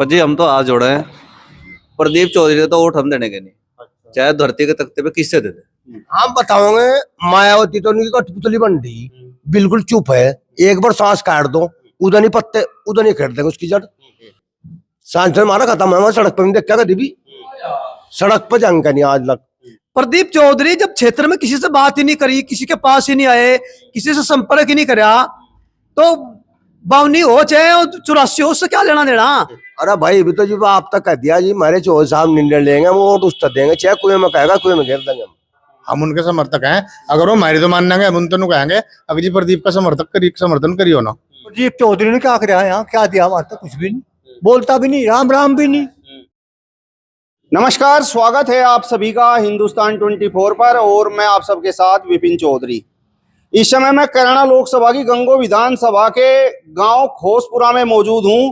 पर जी हम तो आज जोड़े हैं। प्रदीप चौधरी तो वोट हम देने के नहीं, चाहे धरती के तख्ते पे किससे दे दे। हम बताओगे मायावती तो उनकी कठपुतली बन रही, बिल्कुल चुप है। एक बार सांस काट दो, उधर नहीं पत्ते, उधर नहीं खेट देंगे उसकी जड़। सांस मारा खत्म है। सड़क पर देख क्या कभी भी सड़क पर जंग का नहीं आज तक। प्रदीप चौधरी जब क्षेत्र में किसी से बात ही नहीं करी, किसी के पास ही नहीं आए, किसी से संपर्क ही नहीं करा, तो 52 हो चाहे 84 हो, उससे क्या लेना देना। अरे भाई अभी तो जब आप तक कह दिया जी हमारे चौधरी साहब निर्णय लेंगे, वो वोट उस तक देंगे, चाहे कुएं में कहेगा कुएं में घेर देंगे। हम उनके समर्थक हैं। अगर वो हमारी तो मानेंगे हम उनको कहेंगे अगर जी प्रदीप का समर्थन करियो ना। प्रदीप चौधरी ने क्या कराया यहाँ, क्या दिया हमारे तक? कुछ भी नहीं, बोलता भी नहीं, राम राम भी नहीं। नमस्कार, स्वागत है आप सभी का हिंदुस्तान 24 पर और मैं आप सबके साथ विपिन चौधरी। इस समय मैं कैराना लोकसभा की गंगो विधानसभा के गांव खोसपुरा में मौजूद हूं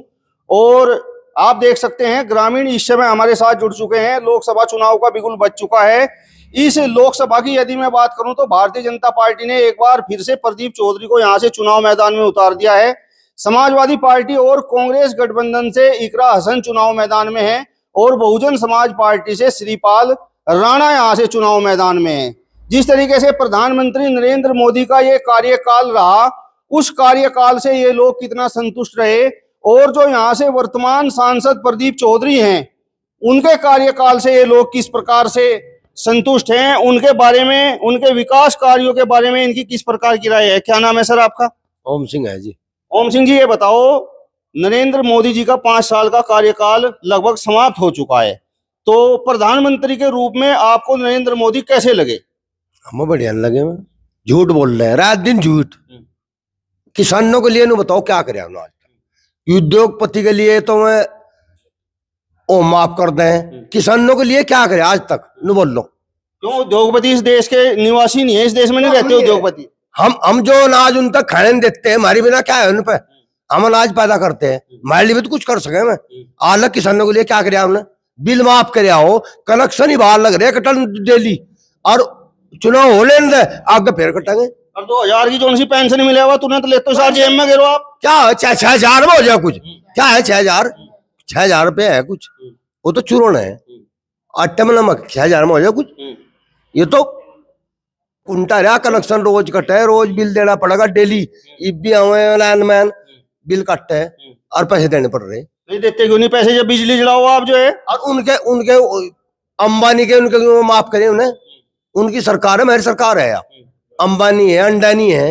और आप देख सकते हैं ग्रामीण इस समय हमारे साथ जुड़ चुके हैं। लोकसभा चुनाव का बिगुल बज चुका है। इस लोकसभा की यदि मैं बात करूं तो भारतीय जनता पार्टी ने एक बार फिर से प्रदीप चौधरी को यहां से चुनाव मैदान में उतार दिया है। समाजवादी पार्टी और कांग्रेस गठबंधन से इकरा हसन चुनाव मैदान में है और बहुजन समाज पार्टी से श्रीपाल राणा यहां से चुनाव मैदान में है। जिस तरीके से प्रधानमंत्री नरेंद्र मोदी का ये कार्यकाल रहा, उस कार्यकाल से ये लोग कितना संतुष्ट रहे और जो यहाँ से वर्तमान सांसद प्रदीप चौधरी हैं उनके कार्यकाल से ये लोग किस प्रकार से संतुष्ट हैं, उनके बारे में, उनके विकास कार्यों के बारे में इनकी किस प्रकार की राय है। क्या नाम है सर आपका? ओम सिंह है जी। ओम सिंह जी, ये बताओ, नरेंद्र मोदी जी का 5 साल का कार्यकाल लगभग समाप्त हो चुका है, तो प्रधानमंत्री के रूप में आपको नरेंद्र मोदी कैसे लगे? हमें बढ़िया लगे। मैं झूठ बोल रहे हैं, रात दिन झूठ। किसानों के लिए नहीं बताओ क्या करे आज तक। उद्योगपति के लिए तो मैं ओ माफ कर दें, किसानों के लिए क्या करे आज तक न बोल लो। क्यों? उद्योगपति इस देश के निवासी नहीं है, इस देश में नहीं रहते उद्योगपति। हम जो अनाज उन तक खाने नहीं देते हैं, हमारी बिना क्या है उन पे। हम अनाज पैदा करते हैं, हमारे लिए भी तो कुछ कर सके। मैं अलग किसानों के लिए क्या करे हमने? बिल माफ करे हो, कनेक्शन ही बाहर लग रहे कटन डेली, और चुनाव हो लेने दे आगे फिर कटेंगे। और 2000 की जो सी पेंशन मिले हुआ तूने तो लेते साल जेब में गिरो आप। क्या है 6,000 में हो जाए कुछ? क्या है 6,000 रुपये है कुछ? वो तो चूरण है, आटे में नमक। 6,000 में हो जाए कुछ? ये तो कुंटा रहा। कनेक्शन रोज कटे, रोज बिल देना पड़ेगा डेली। भी लैंडमैन बिल कटते हैं और पैसे देने पड़ रहे। नहीं देते क्यों नहीं पैसे जब बिजली जलाओ आप जो है? और उनके अंबानी के उनके माफ करें उन्हें, उनकी सरकार है, मेरी सरकार है। अंबानी है, अंडानी है,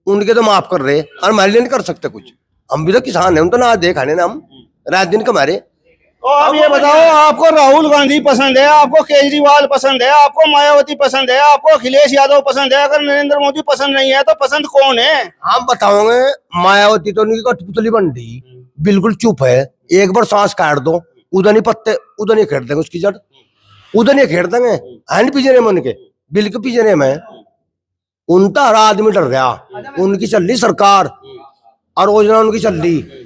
उनके तो माफ कर रहे और हमारे लिए नहीं कर सकते कुछ। हम भी तो किसान हैं, हम तो ना दे खाने ना, हम रात दिन कमारे। तो आप ये बताओ, आपको राहुल गांधी पसंद है, आपको केजरीवाल पसंद है, आपको मायावती पसंद है, आपको अखिलेश यादव पसंद है? अगर नरेंद्र मोदी पसंद नहीं है तो पसंद कौन है? हम बताओगे मायावती तो उनकी कठपुतली बन रही, बिल्कुल चुप है। एक बार सांस काट दो, उधर नहीं पत्ते, उधर नहीं खेट देंगे उसकी जड़, उधर नहीं खेट देंगे। हैंड पिजरे में उनके, बिल के पिजरे में उनका हर आदमी डर गया। उनकी चल रही सरकार और योजना उनकी चल रही।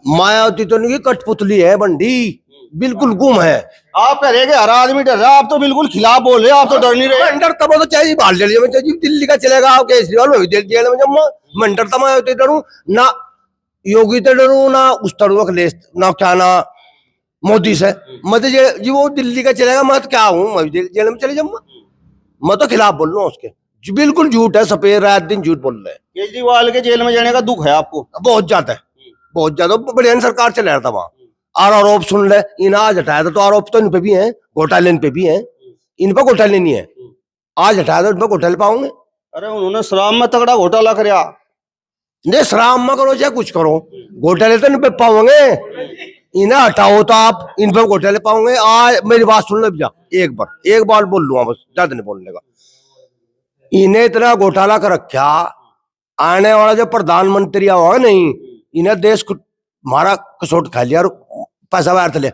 मायावती तो उनकी कठपुतली है बंडी, बिल्कुल गुम है। आप कह रहे हर आदमी डर रहा, आप तो बिल्कुल खिलाफ बोल रहे, आप तो डर नहीं रहे। डर तब तो चाहिए बाहर जेल में, चाहिए दिल्ली का चलेगा, आप केजरीवाल में जेल में जब मैं डरता मायावती डरू ना, योगी तो डरू ना, उस डरू अखिलेश ना, क्या ना मोदी से। मैं तो जी वो दिल्ली का चलेगा, मैं तो क्या हूँ, मैं जेल में चले जाऊंगा। मैं तो खिलाफ बोल रहा हूँ उसके, बिल्कुल झूठ है, सफेद रात दिन झूठ बोल रहे हैं। केजरीवाल के जेल में जाने का दुख है आपको? बहुत ज्यादा है, बहुत ज्यादा। बढ़िया सरकार चला रहा था वहां, और आरोप सुन ले इन आज हटाया था, तो आरोप तो इन पे भी है, घोटाले इन पे भी है। इन पर घोटाले नहीं है, आज हटाया तो इन पर घोटाले पाओगे। अरे उन्होंने शराब में तगड़ा घोटाला कराया। नहीं शराब में करो चाहे कुछ करो, घोटाले तो इन पे पाओगे। इन्हें हटाओ तो आप इन पर घोटाले पाओगे। आज मेरी बात सुन लो भैया, एक बार बोल लूंगा बस, ज्यादा नहीं बोलने का। इन्हें इतना घोटाला कर रखा, आने वाला जो प्रधानमंत्री होगा नहीं, इन्हें देश को हमारा कसोट खा लिया और पैसा बाहर चले।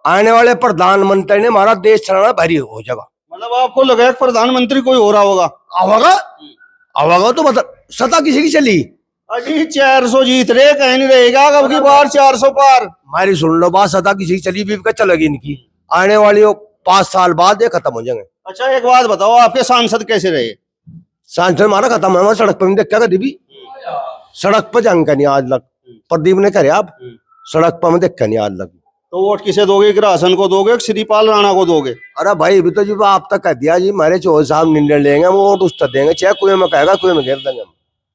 आने वाले प्रधानमंत्री ने हमारा देश चलाना भारी हो जाएगा। मतलब आपको लगा प्रधानमंत्री कोई हो रहा होगा? आवागा तो बता, सत्ता किसी की चली? अजी 400 जीत रहे, कहीं नहीं रहेगा कब की बार 400 पार। हमारी सुन लो बात, सत्ता किसी की चली भी चलेगी इनकी। आने वाली 5 साल बाद ये खत्म हो जाएंगे। अच्छा एक बात बताओ, आपके सांसद कैसे रहे? सांसद हमारा खत्म है, सड़क पर देख क्या कभी भी सड़क पर जंग का नहीं आज तक। प्रदीप ने करे आप सड़क पर मैं देखा नहीं आज लगी। तो वोट किसे दोगे, कि राशन को दोगे, कि श्रीपाल राणा को दोगे? अरे भाई अभी तो जी आप तक कह दिया जी, हमारे चौधरी साहब निर्णय लेंगे, वो वोट उस तक देंगे, चाहे कुएं में कहेगा कुएं में घेर देंगे हम।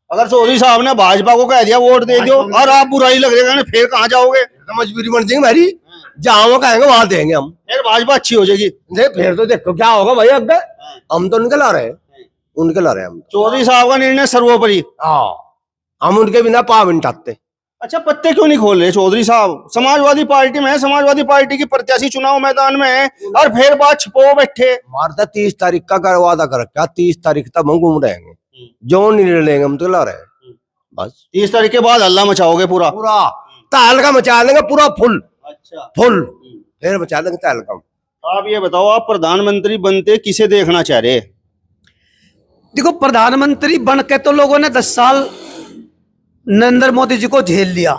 अगर चौधरी साहब ने भाजपा को कह दिया वोट दे दो और आप बुराई लग रही है, फिर कहाँ जाओगे? तो मजबूरी बन जाएगी हमारी, जहाँ वो कहेंगे वहां देंगे हम। फिर भाजपा अच्छी हो जाएगी। नहीं फिर तो देखो क्या होगा भाई, अगर हम तो उनके ला रहे हैं, उनके ला रहे हैं हम। चौधरी साहब का निर्णय सर्वोपरि। हाँ, हम उनके बिना पाँव नहीं टाकते। अच्छा, पत्ते क्यों नहीं खोल रहे चौधरी साहब? समाजवादी पार्टी में है, समाजवादी पार्टी की प्रत्याशी चुनाव मैदान में है और फिर बात छिपो बैठे। हमारा 30 तारीख का वादा कर रखा, 30 तारीख तक हम घूम रहेंगे, जो निर्णय लेंगे हम तो ला रहे हैं बस। 30 तारीख के बाद हल्ला मचाओगे पूरा? पूरा तहलका मचा लेंगे, पूरा फुल अच्छा, फुल फिर मचा लेंगे तहलका। आप ये बताओ, आप प्रधानमंत्री बनते किसे देखना चाह रहे? देखो, प्रधानमंत्री बन के तो लोगों ने 10 साल नरेंद्र मोदी जी को झेल लिया।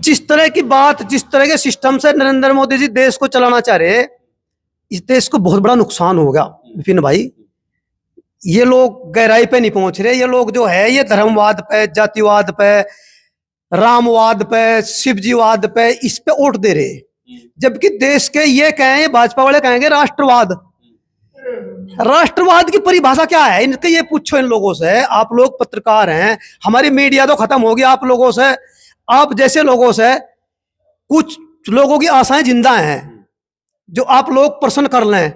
जिस तरह की बात, जिस तरह के सिस्टम से नरेंद्र मोदी जी देश को चलाना चाह रहे, इस देश को बहुत बड़ा नुकसान हो गया विपिन भाई। ये लोग गहराई पे नहीं पहुंच रहे। ये लोग जो है ये धर्मवाद पे, जातिवाद पे, रामवाद पे, शिवजीवाद पे, इस पे वोट दे रहे, जबकि देश के ये कहें, भाजपा वाले कहेंगे राष्ट्रवाद। राष्ट्रवाद की परिभाषा क्या है इनके, ये पूछो इन लोगों से। आप लोग पत्रकार हैं, हमारी मीडिया तो खत्म होगी आप लोगों से, आप जैसे लोगों से। कुछ लोगों की आशाएं जिंदा हैं जो आप लोग प्रश्न कर लें।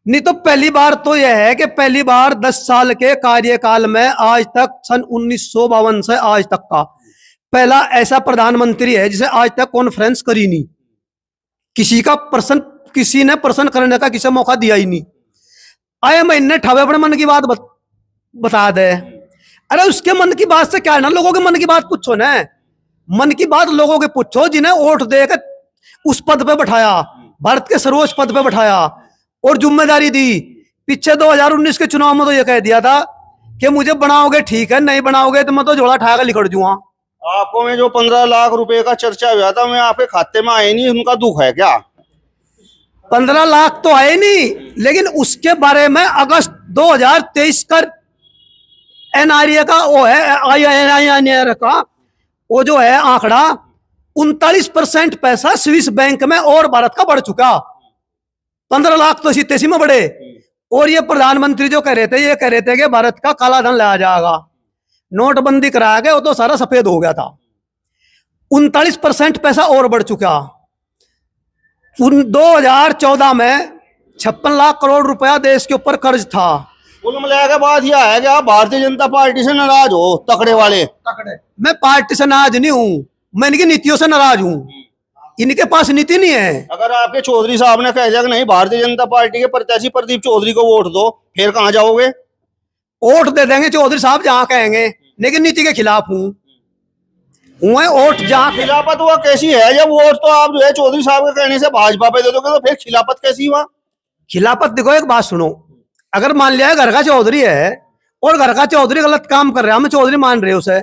नहीं तो पहली बार तो यह है कि पहली बार 10 साल के कार्यकाल में आज तक, सन 1952 से आज तक का पहला ऐसा प्रधानमंत्री है जिसे आज तक कॉन्फ्रेंस करी नहीं, किसी ने प्रश्न करने का किसी मौका दिया ही नहीं। आए महीने ठावे अपने मन की बात बता दे। अरे उसके मन की बात से क्या है ना, लोगों के मन की बात पूछो ना। मन की बात लोगों के पूछो जिन्हें वोट देकर उस पद पे बैठाया, भारत के सर्वोच्च पद पे बैठाया और जिम्मेदारी दी। पीछे 2019 के चुनाव में तो ये कह दिया था कि मुझे बनाओगे ठीक है, नहीं बनाओगे तो मैं तो झोला उठाकर लिखड़ जूंगा। आपको में जो 15 लाख रुपए का चर्चा हुआ था, मैं आपके खाते में आए नहीं, उनका दुख है क्या? 15 लाख तो आए नहीं, लेकिन उसके बारे में अगस्त 2023 का एनआरए का वो है, INR का वो जो है आंकड़ा, 39% पैसा स्विस बैंक में और भारत का बढ़ चुका। 15 लाख तो तेजी में बढ़े। और ये प्रधानमंत्री जो कह रहे थे, ये कह रहे थे कि भारत का काला धन लाया जाएगा, नोटबंदी कराया गया, वो तो सारा सफेद हो गया था। 39% पैसा और बढ़ चुका। 2014 में 56 लाख करोड़ रुपया देश के ऊपर कर्ज था। कुल मिला के बात यह है कि आप भारतीय जनता पार्टी से नाराज हो, तकड़े वाले। मैं पार्टी से नाराज नहीं हूं, मैं इनकी नीतियों से नाराज हूं। इनके पास नीति नहीं है। अगर आपके चौधरी साहब ने कह दिया कि नहीं, भारतीय जनता पार्टी के प्रत्याशी प्रदीप चौधरी को वोट दो, फिर कहां जाओगे? वोट दे देंगे चौधरी साहब जहां कहेंगे, लेकिन नीति के खिलाफ हूं। वोट जहां खिलाफत हुआ कैसी है? जब वोट तो आप जो है चौधरी साहब के कहने से भाजपा पे दे दोगे, तो फिर खिलाफत कैसी हुआ? खिलाफत देखो, एक बात सुनो, अगर मान लिया घर का चौधरी है और घर का चौधरी गलत काम कर रहा है, हम चौधरी मान रहे उसे,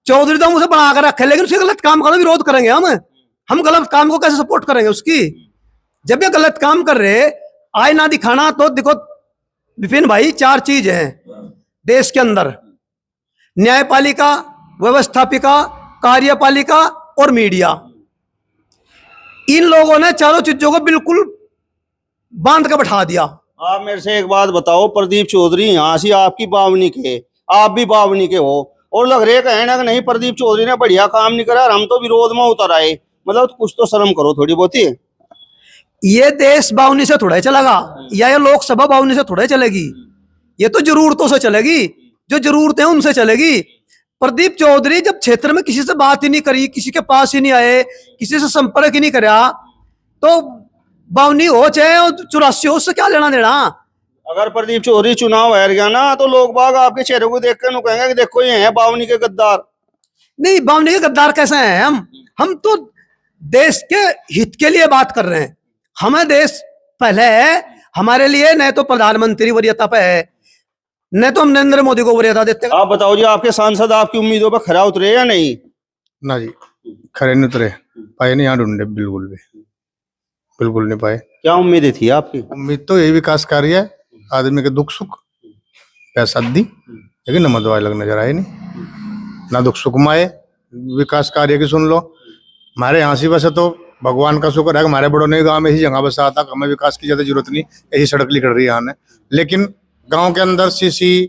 चौधरी तो हम उसे बना कर रखे, लेकिन उसके गलत काम का विरोध करेंगे हम गलत काम को कैसे सपोर्ट करेंगे उसकी? जब ये गलत काम कर रहे, आय ना दिखाना। तो देखो विपिन भाई, 4 चीज हैं देश के अंदर: न्यायपालिका, व्यवस्थापिका, कार्यपालिका और मीडिया। इन लोगों ने चारों चीजों को बिल्कुल बांध कर बैठा दिया। आप मेरे से एक बात बताओ, प्रदीप चौधरी यहाँ से आपकी बावनी के, आप भी बावनी के हो, और लग रहे कहना कि नहीं प्रदीप चौधरी ने बढ़िया काम नहीं करा, हम तो विरोध में उतर आए। मतलब कुछ तो शर्म करो थोड़ी बहुत ही। ये देश बावनी से थोड़ा ही चलेगा, या ये लोकसभा बावनी से थोड़ा ही चलेगी। ये तो जरूरतों से चलेगी, जो जरूरतें हैं उनसे चलेगी। प्रदीप चौधरी जब क्षेत्र में किसी से बात ही नहीं करी, किसी के पास ही नहीं आए, किसी से संपर्क ही नहीं करा, तो बावनी हो चाहे 84 हो, उससे क्या लेना देना? अगर प्रदीप चौधरी चुनाव हार गया ना, तो लोग बाग आपके चेहरे को देख कर कहेंगे कि देखो ये है बावनी के गद्दार। नहीं, बावनी के गद्दार कैसे हैं हम तो देश के हित के लिए बात कर रहे हैं। हमें देश पहले है, हमारे लिए न तो प्रधानमंत्री वरीयता पे है, न तो हम नरेंद्र मोदी को वरीयता देते हैं। आप बताओ जी, आपके सांसद आपकी उम्मीदों पर खरा उतरे या नहीं? ना जी, खरे नहीं उतरे पाए, नहीं यहाँ ढूंढे बिल्कुल नहीं पाए। क्या उम्मीदें थी आपकी? उम्मीद तो यही विकास कार्य है, आदमी के दुख सुख पैसा दी, लेकिन नमक दवाई लग नजर आए नहीं। ना दुख सुख में आए, विकास कार्य की सुन लो। हमारे यहाँ से वैसे तो भगवान का शुक्र है कि हमारे बड़ों ने गांव में ही जगह बसा था, हमें विकास की ज्यादा जरूरत नहीं, यही सड़क निकल रही है यहाँ ने। लेकिन गांव के अंदर सीसी,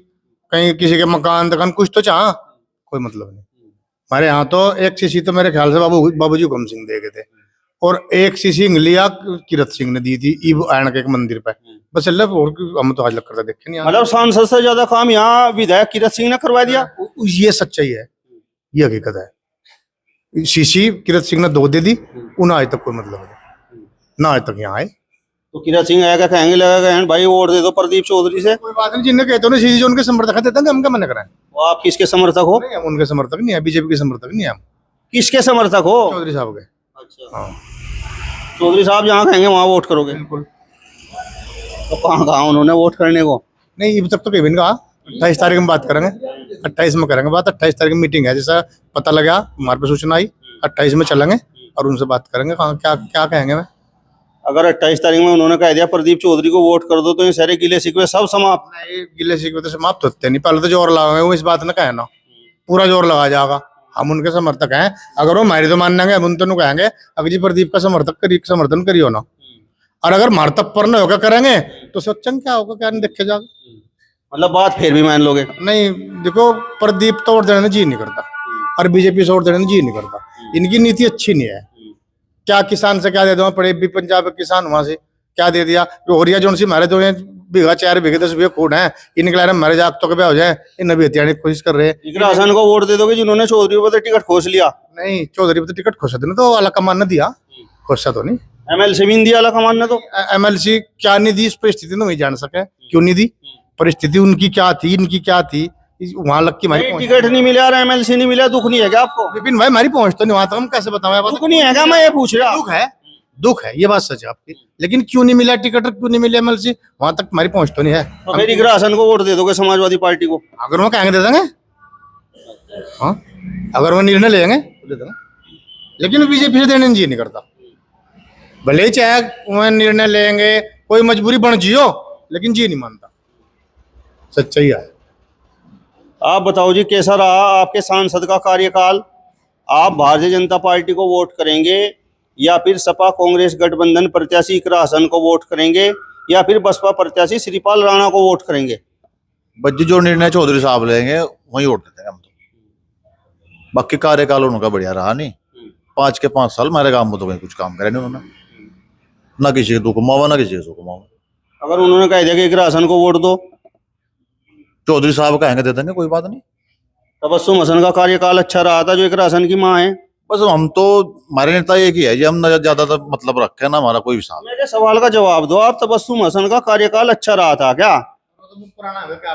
कहीं किसी के मकान दुकान कुछ तो चाह, कोई मतलब नहीं। हमारे यहाँ तो एक सीसी तो मेरे ख्याल से बाबूजी हुकम सिंह दे गए थे, और एक सीसी इंगलिया किरत सिंह ने दी थी ईब आयन के एक मंदिर पे, बस अल्लाह। और हम तो आज लग करता देखे नहीं। मतलब सांसद से ज्यादा काम यहाँ विधायक किरत सिंह ने करवा दिया। ये सच्चाई है, ये हकीकत है। सीसी किरत सिंह ने 2 दे दी, उन्हें आज तक कोई मतलब नहीं ना, आज तक यहाँ आए। तो किरत सिंह आएगा कहेंगे लगा भाई वोट दे दो प्रदीप चौधरी से। कोई बात नहीं, जिन्हें कहते हो ना सीसी जो उनके समर्थक देते हैं, हम क्या मना करें। वो आप किसके समर्थक हो? नहीं, हम उनके समर्थक नहीं है, बीजेपी के समर्थक नहीं है हम। किसके समर्थक हो? चौधरी साहब के। अच्छा, हाँ चौधरी साहब जहाँ कहेंगे वहाँ वोट करोगे? बिल्कुल। तो कहाँ कहा उन्होंने वोट करने को? नहीं, अभी तक तो कहीं भी नहीं कहा। 28 तारीख में बात करेंगे, 28 में करेंगे बात। 28 तारीख में मीटिंग है, जैसा पता लगा हमारे पे सूचना आई, 28 में चलेंगे और उनसे बात करेंगे कहाँ क्या क्या कहेंगे। मैं अगर 28 तारीख में उन्होंने कह दिया प्रदीप चौधरी को वोट कर दो तो ये सारे गिले शिकवे सब समाप्त। नहीं, गिले शिकवे तो समाप्त होते नहीं, पहले तो जोर लगाएंगे, वो इस बात न कहे ना, पूरा जोर लगा जाएगा। हम उनके समर्थक हैं, अगर वो हमारी तो मानेंगे हम उन तो कहेंगे अगर जी प्रदीप का समर्थन करियो ना, और अगर हमारे तब पर न होगा करेंगे तो सोचेंगे क्या होगा क्या नहीं देखे जाएगा। मतलब बात फिर भी मान लोगे? नहीं देखो, प्रदीप तो वोट देने जी नहीं करता, और बीजेपी से वोट देने जी नहीं करता। इनकी नीति अच्छी नहीं है। क्या किसान से क्या दे दो, पड़े भी पंजाब के किसान वहां से क्या दे दिया, ओरिया जोन से मारे 2 बीघा 4 बीघे 10 बीघे खूड है, इनके लारे मारे जागतों के हो जाए, इन अभी हत्याने की कोशिश कर रहे हैं। इकरासन को वोट दे दोगे जिन्होंने चौधरी पर टिकट खोस लिया? नहीं, चौधरी पर टिकट खोसा देना तो अलग कमान ने दिया, खोसा तो नहीं। एमएलसी भी नहीं दिया अला कमान ने तो। एमएलसी क्या नहीं दी, इस परिस्थिति में नहीं जान सके क्यों नहीं दी, परिस्थिति उनकी क्या थी, इनकी क्या थी, वहां लग की हमारी टिकट नहीं मिला और एमएलसी नहीं मिला, दुख नहीं है क्या आपको? विपिन भाई हमारी पहुंच तो नहीं वहां तक, हम कैसे बताएं? दुख नहीं है क्या, मैं ये पूछ रहा? दुख है, ये बात सच है आपकी, लेकिन क्यों नहीं मिला टिकट, क्यों नहीं मिला एमएलसी, वहां तक हमारी पहुंच तो नहीं है। तो फिर इकरासन को वोट दे दोगे समाजवादी पार्टी को? अगर वो कहेंगे दे देंगे, हाँ, अगर वो निर्णय लेंगे तो दे देंगे, लेकिन बीजेपी से देने जी नहीं करता। भले ही चाहे वो निर्णय लेंगे, कोई मजबूरी बन जियो, लेकिन जी नहीं मानता, सच्चाई है। आप बताओ जी, कैसा रहा आपके सांसद का कार्यकाल? आप भारतीय जनता पार्टी को वोट करेंगे या फिर सपा कांग्रेस गठबंधन प्रत्याशी इकरासन को वोट करेंगे या फिर बसपा प्रत्याशी श्रीपाल राणा को वोट करेंगे? बज्जी जो निर्णय चौधरी साहब लेंगे वही वोट देते हैं हम तो। बाकी कार्यकाल उनका बढ़िया रहा नहीं, 5 के 5 साल हमारे गांव में तो कहीं कुछ काम करे नहीं उन्होंने, ना किसी के दुख मावा ना किसी के सुख मावा। अगर उन्होंने कह दिया कि इकरासन को वोट दो, चौधरी साहब कहेंगे दे देंगे, कोई बात नहीं। तबस्सुम हसन का कार्यकाल अच्छा रहा था जो इकरासन की माँ है। बस हम तो, हमारे नेता एक ही है जी, हम ना ज्यादा मतलब रखे ना हमारा कोई हिसाब। मेरे सवाल का जवाब दो आप, तबस्सुम हसन का कार्यकाल अच्छा रहा था क्या?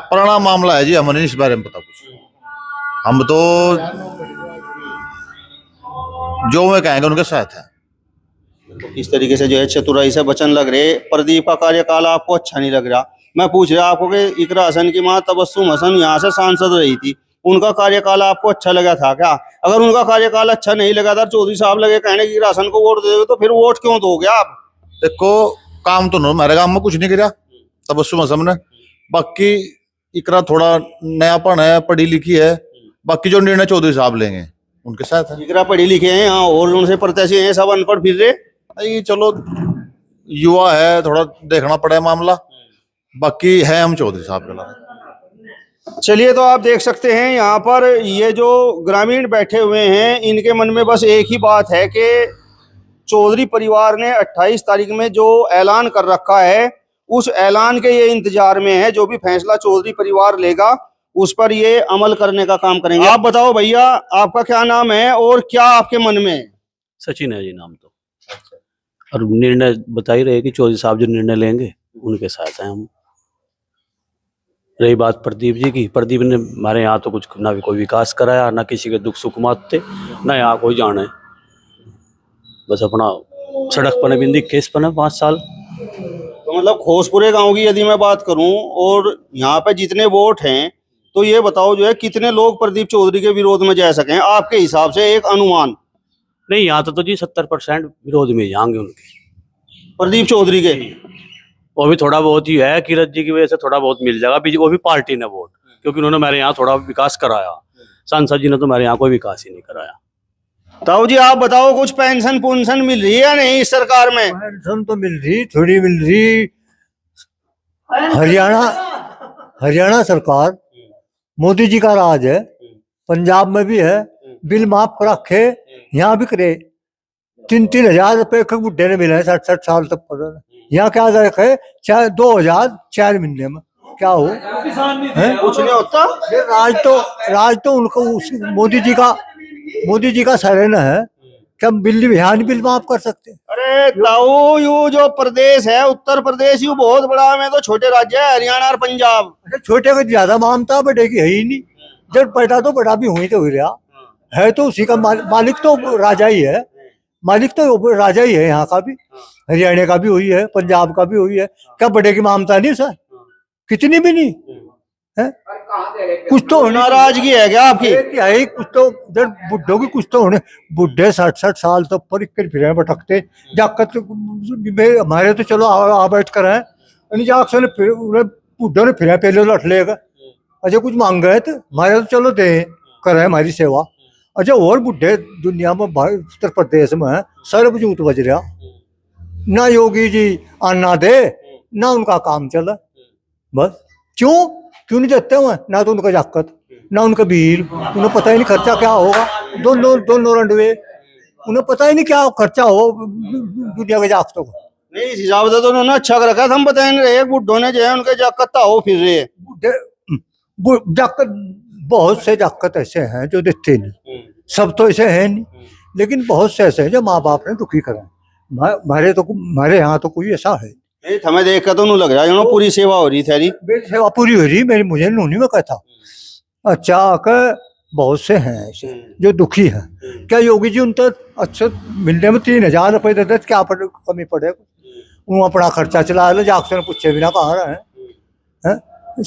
पुराना मामला है जी, हमें नहीं इस बारे में पता कुछ। हम तो जो वे कहेंगे उनके साथ है। तो इस तरीके से जो है चतुराई से वचन लग रहे, प्रदीप का कार्यकाल आपको अच्छा नहीं लग रहा। मैं पूछ रहा आपको कि इकरा हसन की माँ तबस्सुम हसन यहाँ से सांसद रही थी, उनका कार्यकाल आपको अच्छा लगा था क्या? अगर उनका कार्यकाल अच्छा नहीं लगा था, चौधरी साहब लगे कहने की राशन को वोट दे दोगे, तो फिर वोट क्यों दोगे आप? देखो काम तो हमारे गांव में कुछ नहीं किया तबस्सुम हसन ने, बाकी इकरा थोड़ा नयापन है, पढ़ी लिखी है, बाकी जो निर्णय चौधरी साहब लेंगे उनके साथ है। इकरा पढ़ी लिखे हैं यहाँ और उनसे प्रत्याशी हैं सब अनपढ़ फिर रहे। ये चलो युवा है, थोड़ा देखना पड़े मामला, बाकी है हम चौधरी साहब के अलावा। चलिए, तो आप देख सकते हैं यहाँ पर ये जो ग्रामीण बैठे हुए हैं, इनके मन में बस एक ही बात है कि चौधरी परिवार ने 28 तारीख में जो ऐलान कर रखा है, उस ऐलान के ये इंतजार में है। जो भी फैसला चौधरी परिवार लेगा उस पर ये अमल करने का काम करेंगे। आप बताओ भैया, आपका क्या नाम है और क्या आपके मन में है? सचिन है जी नाम तो। और निर्णय बता ही रहे कि चौधरी साहब जो निर्णय लेंगे उनके साथ हैं हम। रही बात प्रदीप जी की, प्रदीप ने हमारे यहाँ तो कुछ ना भी कोई विकास कराया, ना किसी के दुख सुख मानते, ना यहाँ कोई जाने, बस अपना सड़क पने बिंदी केस पने 5 साल। तो मतलब खोसपुरे गांव की यदि मैं बात करूं और यहाँ पे जितने वोट हैं, तो ये बताओ जो है कितने लोग प्रदीप चौधरी के विरोध में जा सकें आपके हिसाब से, एक अनुमान? नहीं, यहाँ तो जी 70% विरोध में जाएंगे उनके, प्रदीप चौधरी के। वो भी थोड़ा बहुत ही है, किरत जी की वजह से थोड़ा बहुत मिल जाएगा, वो भी पार्टी ने वोट, क्योंकि उन्होंने मेरे यहाँ थोड़ा विकास कराया। सांसद जी ने तो हमारे यहाँ कोई विकास ही नहीं कराया। ताऊ जी आप बताओ, कुछ पेंशन पुंशन मिल रही है या नहीं इस सरकार में? पेंशन तो मिल रही, थोड़ी मिल रही। हरियाणा सरकार मोदी जी का राज है, पंजाब में भी है, बिल माफ कर रखे, यहाँ भी करे। 3,000 रुपए के बुढ़े ने मिले 60 साल तक पर। यहाँ क्या रखे, चाहे 2,004 महीने में क्या हो, कुछ नहीं होता। ये राज तो उनको मोदी जी का सरेना है कि हम बिल माफ कर सकते। अरे ताऊ, यू जो प्रदेश है उत्तर प्रदेश, यू बहुत बड़ा में तो छोटे राज्य है हरियाणा और पंजाब। छोटे को ज्यादा मानता, बड़े की है ही नहीं। जब बड़ा तो बड़ा भी हुई तो हो रहा है, तो उसी का मालिक तो राजा ही है, मालिक तो राजा ही है। यहाँ का भी, हरियाणा का भी हुई है, पंजाब का भी हुई है। क्या बड़े की मानता नहीं सर? कितनी भी नहीं है, कुछ तो नाराजगी है क्या आपकी? है कुछ तो इधर बुढ़ों की, कुछ तो होने। बुढ़े 60 साल तो पर इक्कर फिर भटकते जाकत। हमारे तो चलो आ बैठ कर है, जाक से बुढ़ों ने फिर पहले लट लेगा। अच्छा कुछ मांग गए तो हमारे तो चलो दे कर हमारी सेवा। अच्छा और बुढ़े दुनिया में उत्तर प्रदेश में सर्वजूत बज रहा, ना योगी जी आना दे ना उनका काम चला। बस क्यों नहीं देते हुए, ना तो उनका जाकत ना उनका बीर, उन्हें पता ही नहीं खर्चा क्या होगा। दोनों रंडवे, उन्हें पता ही नहीं क्या खर्चा हो दुनिया के जाकतों को। नहीं, इस हिसाब से तो उन्होंने अच्छा कर रखा था, हम बता नहीं रहे। बुढ़ों ने जो है उनके जाकत हो फिर रहे जाकत। बहुत से जाकत ऐसे हैं जो देते नहीं, सब तो ऐसे हैं नहीं, लेकिन बहुत से ऐसे हैं जो माँ बाप ने दुखी करा। हमारे यहाँ तो कोई ऐसा है नहीं। हमें देख कर तो नहीं लग रहा है पूरी सेवा हो रही थी। मेरी सेवा पूरी हो रही, मुझे नूनी में कहता। अच्छा बहुत से हैं ऐसे जो दुखी हैं। क्या योगी जी उन तक अच्छा मिलने में 3,000 रुपए देते, क्या कमी पड़े? वो अपना खर्चा चला लो, जाकर पूछे बिना कहाँ रहे हैं।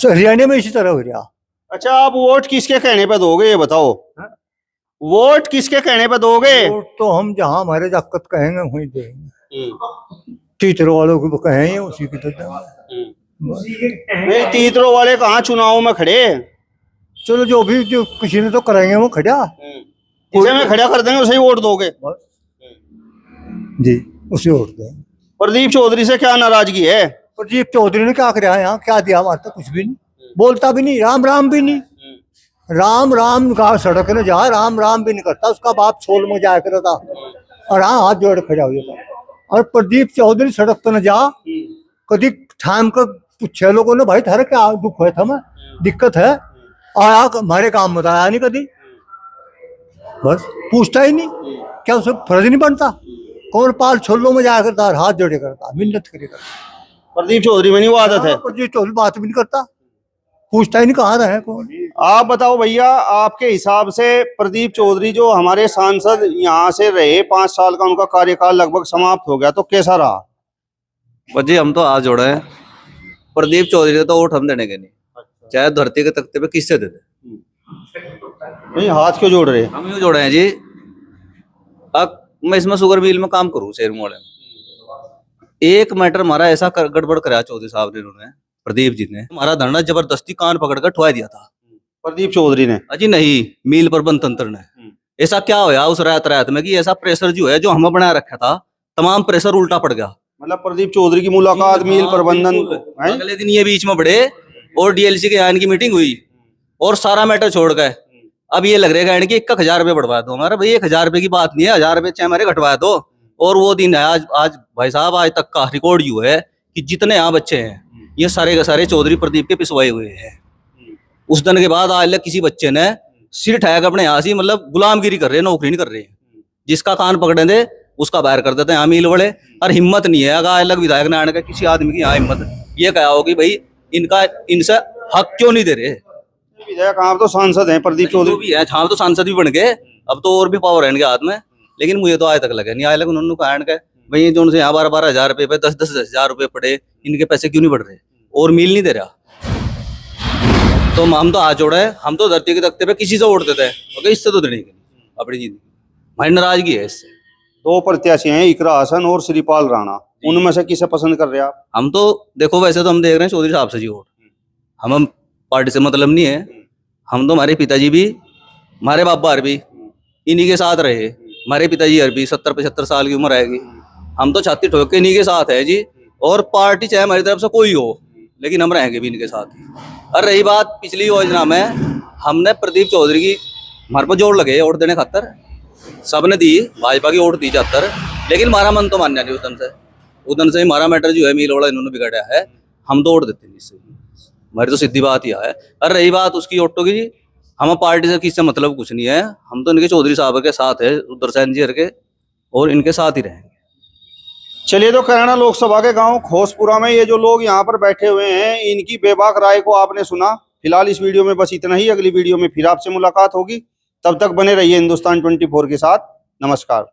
हरियाणा में इसी तरह हो रहा। अच्छा, आप वोट किसके कहने पे दोगे ये बताओ? वोट किसके कहने पे दोगे? वोट तो हम जहाँ हमारे जाकत कहेंगे वहीं देंगे। तीतरों वालों को कहेंगे उसी की तो नहीं, तीतरों वाले कहाँ चुनाव में खड़े? चलो जो किसी ने तो करेंगे वो खड़ा, जिसे में खड़ा कर देंगे उसे ही वोट दोगे? जी उसे वोट देंगे। प्रदीप चौधरी से क्या नाराजगी है? प्रदीप चौधरी ने क्या कराया यहाँ, क्या दिया? हमारे कुछ भी नहीं, बोलता भी नहीं, राम भी नहीं। राम का सड़क में जा, राम भी नहीं करता। उसका बाप छोल में जाया करता और हाँ हाथ जोड़ खड़ा हो जाता। और प्रदीप चौधरी सड़क पर न जा, कभी थाम कर पूछे लोगों ने, भाई थारा क्या दुख है, था दिक्कत है, आया हमारे काम में आया नहीं कभी। बस पूछता ही नहीं, क्या उसे फर्ज नहीं बनता? कौन पाल छोलों में जाया करता, हाथ जोड़े करता, मिन्नत करे करता। प्रदीप चौधरी में नहीं वो आदत है? प्रदीप चौधरी बात भी नहीं करता, पूछता ही नहीं कहाँ रहे कौन। आप बताओ भैया, आपके हिसाब से प्रदीप चौधरी जो हमारे सांसद यहाँ से रहे 5 साल का उनका कार्यकाल लगभग समाप्त हो गया, तो कैसा रहा? जी हम तो आज जोड़े हैं, प्रदीप चौधरी तो वोट हम देने के नहीं, चाहे धरती के तख्ते पे किससे दे दे। नहीं, हाथ क्यों जोड़ रहे? हम यूँ जोड़े हैं जी। अब मैं इसमें शुगर मिल में काम करूँ शेर मोड़े में, एक मैटर हमारा ऐसा गड़बड़ कराया चौधरी साहब ने, उन्होंने प्रदीप जी ने हमारा धरना जबरदस्ती कान पकड़ कर ठुआ दिया था। प्रदीप चौधरी ने? अजी नहीं, मील प्रबंध तंत्र ने। ऐसा क्या होया उस रात में कि ऐसा प्रेशर जो है जो हमें बनाया रखा था, तमाम प्रेशर उल्टा पड़ गया। मतलब प्रदीप चौधरी की मुलाकात मील प्रबंधन, अगले दिन ये बीच में बढ़े और डीएलसी के आयन की मीटिंग हुई और सारा मैटर छोड़ गए। अब ये लग रहा है कि 1,000 रुपए बढ़वा दो। हमारा भाई 1,000 रुपए की बात नहीं है, 1,000 रुपए चाहे हमारे घटवा दो। और वो दिन है आज भाई साहब, आज तक का रिकॉर्ड यू है कि जितने यहाँ बच्चे हैं ये सारे के सारे चौधरी प्रदीप के पिसवाए हुए हैं। उस दिन के बाद आज तक किसी बच्चे ने सिर ठहक अपने यहाँ से, मतलब गुलामगिरी कर रहे हैं, नौकरी नहीं कर रहे हैं। जिसका कान पकड़े दे उसका बाहर कर देते हैं यहाँ मील बड़े। और हिम्मत नहीं है अगर आज तक विधायक ने आने का किसी आदमी की यहाँ हिम्मत ये कहा हो कि भाई इनसे हक क्यों नहीं दे रहे। विधायक आप तो सांसद हैं प्रदीप चौधरी भी है, हाँ तो सांसद भी बन गए, अब तो और भी पावर है इनके हाथ में। लेकिन मुझे तो आज तक लगे नहीं, आज तक उन्होंने कहा के भाई जो उनसे यहाँ 12-12 हजार रुपए पे 10-10 हजार रुपए पड़े, इनके पैसे क्यों नहीं बढ़ रहे और मिल नहीं दे रहा। तो हम तो हाथ जोड़ा है, हम तो धरती के तख्ते पे किसी से वोट देते हैं, इससे तो देने अपनी जिंदगी हमारी नाराजगी है इससे। 2 प्रत्याशी हैं, इकरा हसन और श्रीपाल राणा, उनमें से किसे पसंद कर रहे हैं आप? हम तो देखो वैसे तो हम देख रहे हैं चौधरी साहब से जी वोट, हम पार्टी से मतलब नहीं है। हम तो हमारे पिताजी भी हमारे बाबा भी इन्हीं के साथ रहे, हमारे पिताजी भी 70-75 साल की उम्र आएगी, हम तो छाती ठोक के इन्हीं के साथ है जी। और पार्टी चाहे हमारी तरफ से कोई हो, लेकिन हम रहेंगे भी इनके साथ ही। और रही बात पिछली योजना में, हमने प्रदीप चौधरी की, हमारे पर जोर लगे वोट देने खातर, सबने दी, भाजपा की वोट दी 74, लेकिन हमारा मन तो मान्या नहीं उधन से हमारा मैटर जो है मीलोड़ा इन्होंने बिगाड़ा है, हम तो वोट देते नहीं इससे, हमारी तो सीधी बात यह है। और रही बात उसकी ऑटो की, हम पार्टी से किससे मतलब कुछ नहीं है, हम तो इनके चौधरी साहब के साथ है, रुद्रसेन जी के, और इनके साथ ही रहेंगे। चलिए, तो कैराना लोकसभा के गांव खोसपुरा में ये जो लोग यहाँ पर बैठे हुए हैं, इनकी बेबाक राय को आपने सुना। फिलहाल इस वीडियो में बस इतना ही, अगली वीडियो में फिर आपसे मुलाकात होगी, तब तक बने रहिए हिंदुस्तान 24 के साथ। नमस्कार।